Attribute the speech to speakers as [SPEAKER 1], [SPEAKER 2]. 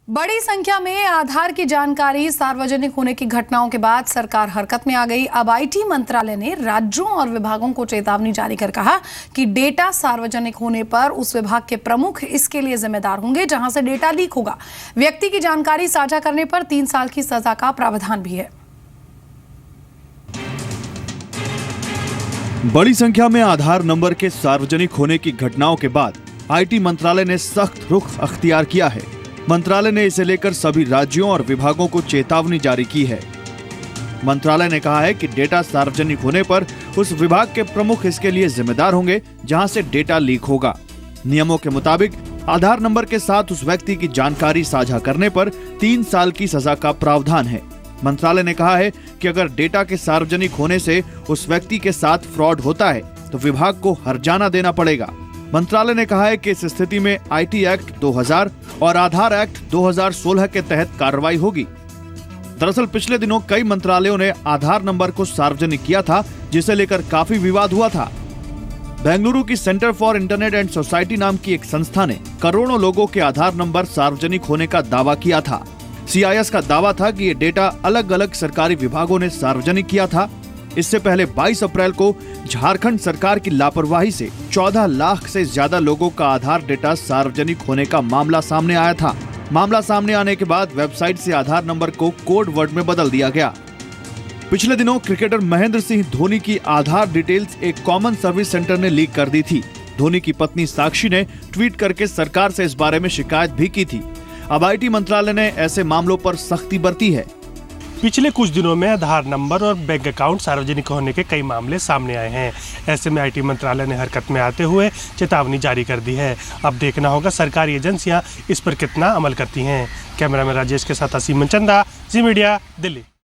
[SPEAKER 1] बड़ी संख्या में आधार की जानकारी सार्वजनिक होने की घटनाओं के बाद सरकार हरकत में आ गई। अब आईटी मंत्रालय ने राज्यों और विभागों को चेतावनी जारी कर कहा कि डेटा सार्वजनिक होने पर उस विभाग के प्रमुख इसके लिए जिम्मेदार होंगे जहां से डेटा लीक होगा। व्यक्ति की जानकारी साझा करने पर 3 साल की सजा का प्रावधान भी है।
[SPEAKER 2] बड़ी संख्या में आधार नंबर के सार्वजनिक होने की घटनाओं के बाद आईटी मंत्रालय ने सख्त रुख अख्तियार किया है। मंत्रालय ने इसे लेकर सभी राज्यों और विभागों को चेतावनी जारी की है। मंत्रालय ने कहा है कि डेटा सार्वजनिक होने पर उस विभाग के प्रमुख इसके लिए जिम्मेदार होंगे जहां से डेटा लीक होगा। नियमों के मुताबिक आधार नंबर के साथ उस व्यक्ति की जानकारी साझा करने पर 3 साल की सजा का प्रावधान है। मंत्रालय ने कहा है कि अगर डेटा के सार्वजनिक होने से उस व्यक्ति के साथ फ्रॉड होता है तो विभाग को हर्जाना देना पड़ेगा। मंत्रालय ने कहा है कि इस स्थिति में आईटी एक्ट 2000 और आधार एक्ट 2016 के तहत कार्रवाई होगी। दरअसल पिछले दिनों कई मंत्रालयों ने आधार नंबर को सार्वजनिक किया था, जिसे लेकर काफी विवाद हुआ था। बेंगलुरु की centre for internet and society नाम की एक संस्था ने करोड़ों लोगों के आधार नंबर सार्वजनिक होने का दावा किया था। CIS का दावा था कि ये डेटा अलग अलग सरकारी विभागों ने सार्वजनिक किया था। इससे पहले 22 अप्रैल को झारखंड सरकार की लापरवाही से 14 लाख से ज्यादा लोगों का आधार डेटा सार्वजनिक होने का मामला सामने आया था। मामला सामने आने के बाद वेबसाइट से आधार नंबर को कोड वर्ड में बदल दिया गया। पिछले दिनों क्रिकेटर महेंद्र सिंह धोनी की आधार डिटेल्स एक कॉमन सर्विस सेंटर ने लीक कर दी थी। धोनी की पत्नी साक्षी ने ट्वीट करके सरकार से इस बारे में शिकायत भी की थी। अब आईटी मंत्रालय ने ऐसे मामलों पर सख्ती बरती है।
[SPEAKER 3] पिछले कुछ दिनों में आधार नंबर और बैंक अकाउंट सार्वजनिक होने के कई मामले सामने आए हैं। ऐसे में आईटी मंत्रालय ने हरकत में आते हुए चेतावनी जारी कर दी है। अब देखना होगा सरकारी एजेंसियां इस पर कितना अमल करती हैं। कैमरामैन राजेश के साथ असीम चंदा, जी मीडिया, दिल्ली।